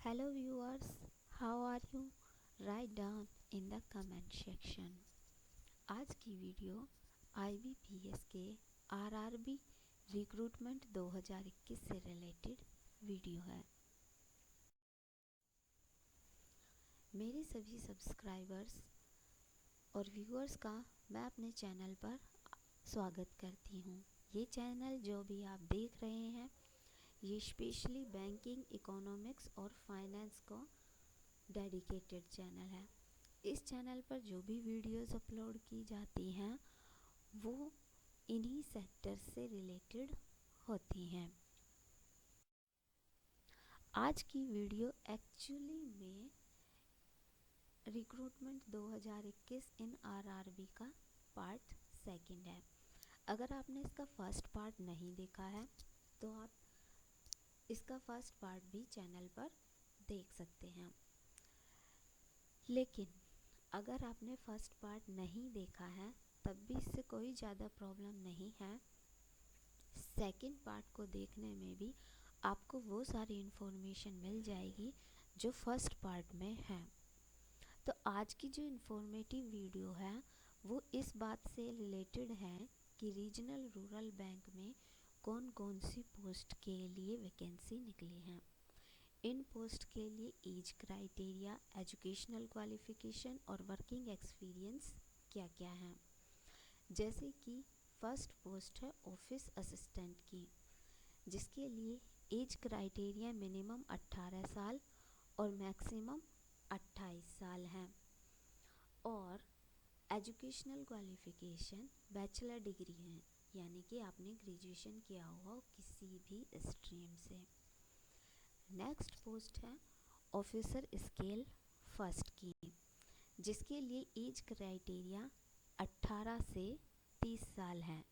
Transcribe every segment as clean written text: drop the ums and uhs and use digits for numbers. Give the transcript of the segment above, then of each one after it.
Hello viewers, how are you? Write down in the comment section. आज की video IBPS के RRB recruitment 2021 से related video है। मेरे सभी सब्सक्राइबर्स और व्यूअर्स का मैं अपने चैनल पर स्वागत करती हूँ। ये चैनल जो भी आप देख रहे हैं ये स्पेशली बैंकिंग, इकोनॉमिक्स और फाइनेंस को डेडिकेटेड चैनल है। इस चैनल पर जो भी वीडियोस अपलोड की जाती हैं वो इन्हीं सेक्टर से रिलेटेड होती हैं। आज की वीडियो एक्चुअली में रिक्रूटमेंट 2021 इन आरआरबी का पार्ट सेकंड है। अगर आपने इसका फर्स्ट पार्ट नहीं देखा है तो आप इसका फर्स्ट पार्ट भी चैनल पर देख सकते हैं। लेकिन अगर आपने फर्स्ट पार्ट नहीं देखा है तब भी इससे कोई ज़्यादा प्रॉब्लम नहीं है। सेकंड पार्ट को देखने में भी आपको वो सारी इन्फॉर्मेशन मिल जाएगी जो फर्स्ट पार्ट में है। तो आज की जो इन्फॉर्मेटिव वीडियो है वो इस बात से रिलेटेड है कि रीजनल रूरल बैंक में कौन कौन सी पोस्ट के लिए वैकेंसी निकली हैं। इन पोस्ट के लिए एज क्राइटेरिया, एजुकेशनल क्वालिफिकेशन और वर्किंग एक्सपीरियंस क्या क्या है। जैसे कि फर्स्ट पोस्ट है ऑफिस असिस्टेंट की, जिसके लिए एज क्राइटेरिया मिनिमम 18 साल और मैक्सिमम 28 साल है और एजुकेशनल क्वालिफिकेशन बैचलर डिग्री है, यानी कि आपने ग्रेजुएशन किया हुआ हो किसी भी स्ट्रीम से। नेक्स्ट पोस्ट है ऑफिसर स्केल फर्स्ट की, जिसके लिए एज क्राइटेरिया 18 से 30 साल है,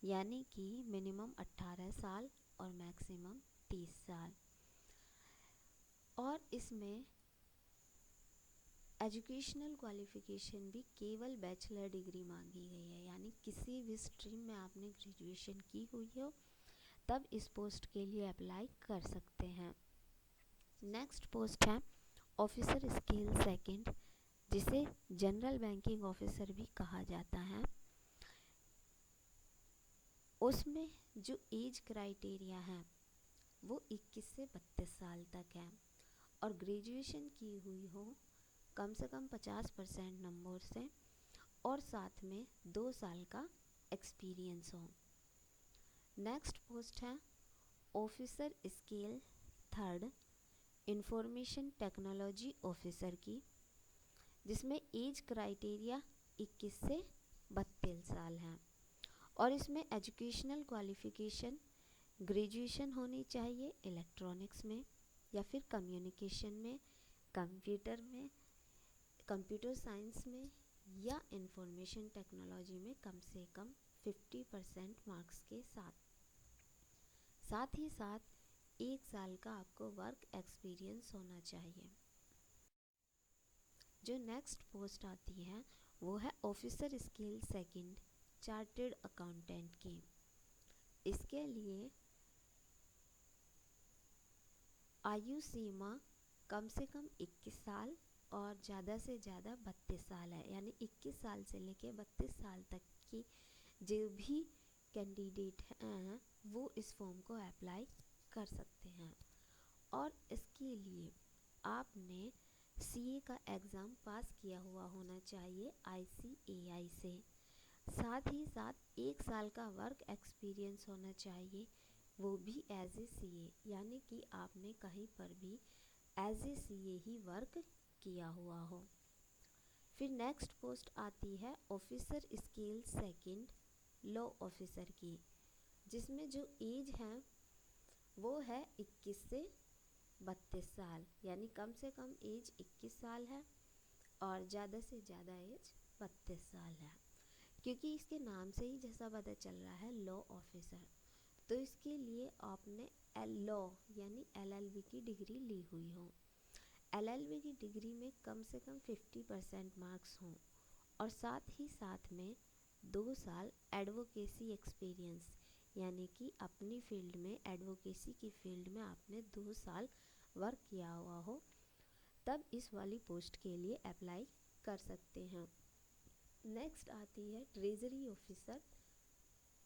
यानी कि मिनिमम 18 साल और मैक्सिमम 30 साल। और इसमें एजुकेशनल क्वालिफिकेशन भी केवल बैचलर डिग्री मांगी गई है, यानी किसी भी स्ट्रीम में आपने ग्रेजुएशन की हुई हो तब इस पोस्ट के लिए अप्लाई कर सकते हैं। नेक्स्ट पोस्ट है ऑफिसर स्केल सेकंड, जिसे जनरल बैंकिंग ऑफिसर भी कहा जाता है। उसमें जो एज क्राइटेरिया है वो 21 से 32 साल तक है और ग्रेजुएशन की हुई हो कम से कम 50% नंबर से और साथ में 2 साल का एक्सपीरियंस हो। नेक्स्ट पोस्ट है officer scale third, information technology officer की, जिसमें एज क्राइटेरिया 21 से 32 साल है और इसमें एजुकेशनल क्वालिफिकेशन ग्रेजुएशन होनी चाहिए इलेक्ट्रॉनिक्स में या फिर कम्युनिकेशन में, कंप्यूटर साइंस में या इंफॉर्मेशन टेक्नोलॉजी में कम से कम 50% मार्क्स के साथ ही साथ 1 साल का आपको वर्क एक्सपीरियंस होना चाहिए। जो नेक्स्ट पोस्ट आती है वो है officer scale second, chartered accountant की। इसके लिए आयु सीमा कम से कम 21 साल और ज़्यादा से ज़्यादा 32 साल है, यानी 21 साल से लेकर 32 साल तक की जो भी कैंडिडेट हैं वो इस फॉर्म को अप्लाई कर सकते हैं। और इसके लिए आपने सीए का एग्ज़ाम पास किया हुआ होना चाहिए ICAI से, साथ ही साथ 1 साल का वर्क एक्सपीरियंस होना चाहिए, वो भी एज ए सीए, यानी कि आपने कहीं पर भी एज ए सीए ही वर्क किया हुआ हो। फिर नेक्स्ट पोस्ट आती है officer scale second, law officer की, जिसमें जो एज है वो है 21 से 32 साल, यानी कम से कम एज 21 साल है और ज़्यादा से ज़्यादा एज 32 साल है, क्योंकि इसके नाम से ही जैसा पता चल रहा है लॉ ऑफिसर। तो इसके लिए आपने लॉ यानी LLB की डिग्री ली हुई हो। LLB की डिग्री में कम से कम 50% मार्क्स हों और साथ ही साथ में 2 साल एडवोकेसी एक्सपीरियंस, यानी कि अपनी फील्ड में एडवोकेसी की फील्ड में आपने 2 साल वर्क किया हुआ हो, तब इस वाली पोस्ट के लिए अप्लाई कर सकते हैं। नेक्स्ट आती है ट्रेजरी ऑफिसर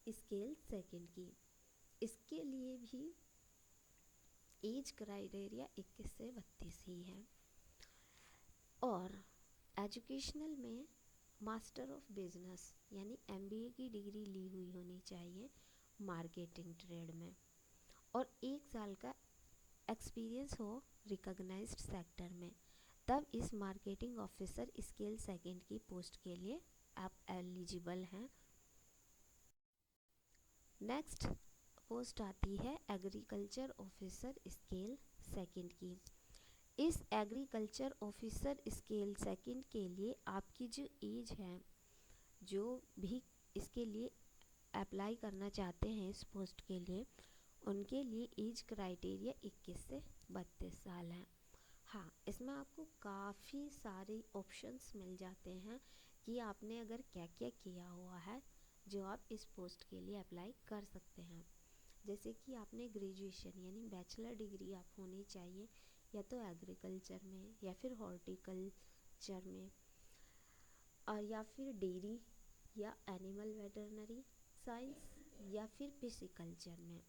स्केल सेकंड की। इसके लिए भी एज क्राइटेरिया 21 से 32 ही है और एजुकेशनल में मास्टर ऑफ बिजनेस यानी MBA की डिग्री ली हुई होनी चाहिए मार्केटिंग ट्रेड में, और 1 साल का एक्सपीरियंस हो रिकॉग्नाइज्ड सेक्टर में, तब इस मार्केटिंग ऑफिसर स्केल सेकंड की पोस्ट के लिए आप एलिजिबल हैं। नेक्स्ट पोस्ट आती है एग्रीकल्चर ऑफिसर स्केल सेकंड की। इस एग्रीकल्चर ऑफिसर स्केल सेकंड के लिए आपकी जो एज है, जो भी इसके लिए अप्लाई करना चाहते हैं इस पोस्ट के लिए, उनके लिए एज क्राइटेरिया 21 से 32 साल है। हाँ, इसमें आपको काफ़ी सारे ऑप्शंस मिल जाते हैं कि आपने अगर क्या क्या किया हुआ है जो आप इस पोस्ट के लिए अप्लाई कर सकते हैं। जैसे कि आपने ग्रेजुएशन यानी बैचलर डिग्री आप होनी चाहिए या तो एग्रीकल्चर में या फिर हॉर्टिकल्चर में, और या फिर डेयरी या एनिमल वेटरनरी साइंस या फिर पिसिकल्चर में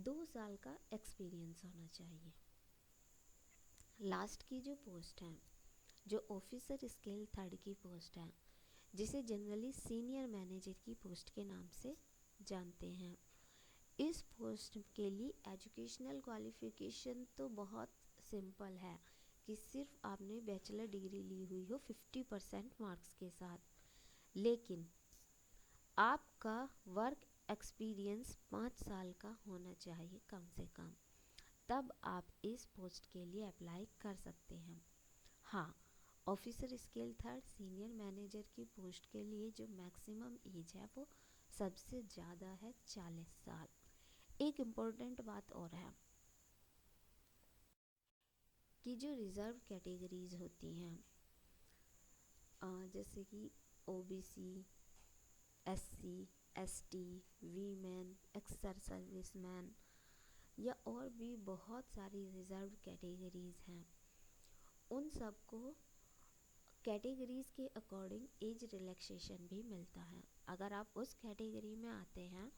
2 साल का एक्सपीरियंस होना चाहिए। लास्ट की जो पोस्ट है, जो ऑफिसर स्केल थर्ड की पोस्ट है, जिसे जनरली सीनियर मैनेजर की पोस्ट के नाम से जानते हैं, इस पोस्ट के लिए एजुकेशनल क्वालिफिकेशन तो बहुत सिंपल है कि सिर्फ आपने बैचलर डिग्री ली हुई हो 50% मार्क्स के साथ, लेकिन आपका वर्क एक्सपीरियंस 5 साल का होना चाहिए कम से कम, तब आप इस पोस्ट के लिए अप्लाई कर सकते हैं। हाँ, officer scale third senior manager की पोस्ट के लिए जो मैक्सिमम एज है वो सबसे ज़्यादा है 40 साल। एक इम्पोर्टेंट बात और है कि जो रिज़र्व कैटेगरीज होती हैं, जैसे कि OBC, SC, ST, women, ex serviceman या और भी बहुत सारी रिज़र्व कैटेगरीज हैं, उन सबको कैटेगरीज के अकॉर्डिंग एज रिलैक्सेशन भी मिलता है। अगर आप उस कैटेगरी में आते हैं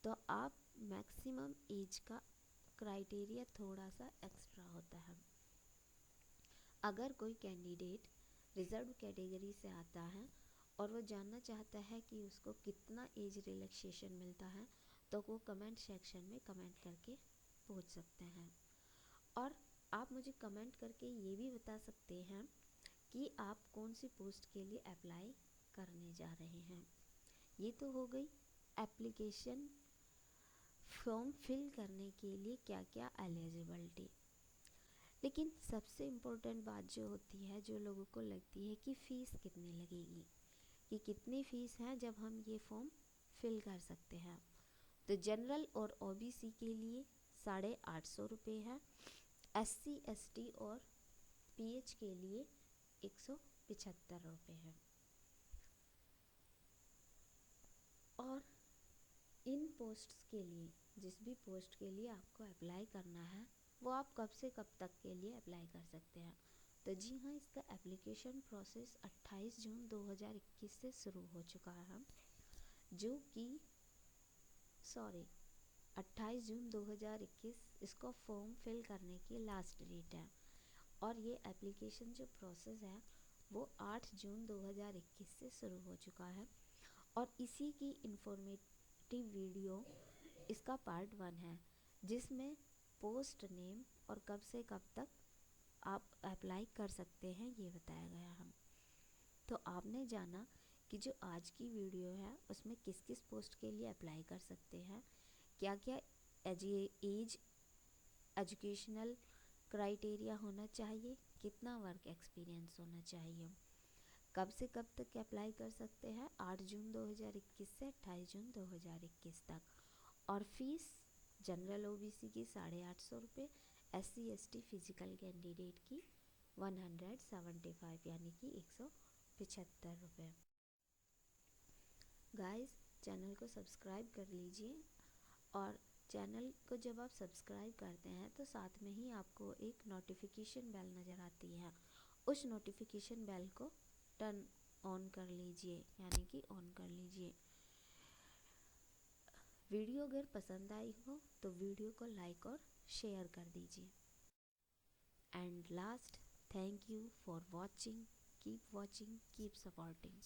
तो आप मैक्सिमम एज का क्राइटेरिया थोड़ा सा एक्स्ट्रा होता है। अगर कोई कैंडिडेट रिजर्व कैटेगरी से आता है और वो जानना चाहता है कि उसको कितना एज रिलैक्सेशन मिलता है, तो वो कमेंट सेक्शन में कमेंट करके पूछ सकते हैं। और आप मुझे कमेंट करके ये भी बता सकते हैं कि आप कौन सी पोस्ट के लिए अप्लाई करने जा रहे हैं। ये तो हो गई एप्लीकेशन फॉर्म फिल करने के लिए क्या क्या एलिजिबिलिटी। लेकिन सबसे इम्पोर्टेंट बात जो होती है, जो लोगों को लगती है कि फ़ीस कितनी लगेगी, कि कितनी फ़ीस है जब हम ये फॉर्म फिल कर सकते हैं। तो जनरल और OBC के लिए 850 रुपये है, SC ST और PH के लिए 175 रुपये है। और इन पोस्ट्स के लिए, जिस भी पोस्ट के लिए आपको अप्लाई करना है, वो आप कब से कब तक के लिए अप्लाई कर सकते हैं। तो जी हाँ, इसका एप्लीकेशन प्रोसेस 28 जून 2021 से शुरू हो चुका है, जो कि 28 जून 2021 इसको फॉर्म फिल करने की लास्ट डेट है। और ये एप्लीकेशन जो प्रोसेस है वो 8 जून 2021 से शुरू हो चुका है। और इसी की इंफॉर्मेटिव वीडियो इसका पार्ट 1 है, जिसमें पोस्ट नेम और कब से कब तक आप अप्लाई कर सकते हैं ये बताया गया है। तो आपने जाना कि जो आज की वीडियो है उसमें किस किस पोस्ट के लिए अप्लाई कर सकते हैं, क्या क्या एज एजुकेशनल क्राइटेरिया होना चाहिए, कितना वर्क एक्सपीरियंस होना चाहिए, कब से कब तक अप्लाई कर सकते हैं 8 जून 2021 से 28 जून 2021 तक। और फीस जनरल OBC की 850 रुपये, SC ST फिजिकल कैंडिडेट की 175 यानी कि 175 रुपये। गाइस, चैनल को सब्सक्राइब कर लीजिए और चैनल को जब आप सब्सक्राइब करते हैं तो साथ में ही आपको एक नोटिफिकेशन बेल नज़र आती है, उस नोटिफिकेशन बेल को टर्न ऑन कर लीजिए, यानी कि ऑन कर लीजिए। वीडियो अगर पसंद आई हो तो वीडियो को लाइक और शेयर कर दीजिए। And last, thank you for watching, keep watching, keep supporting.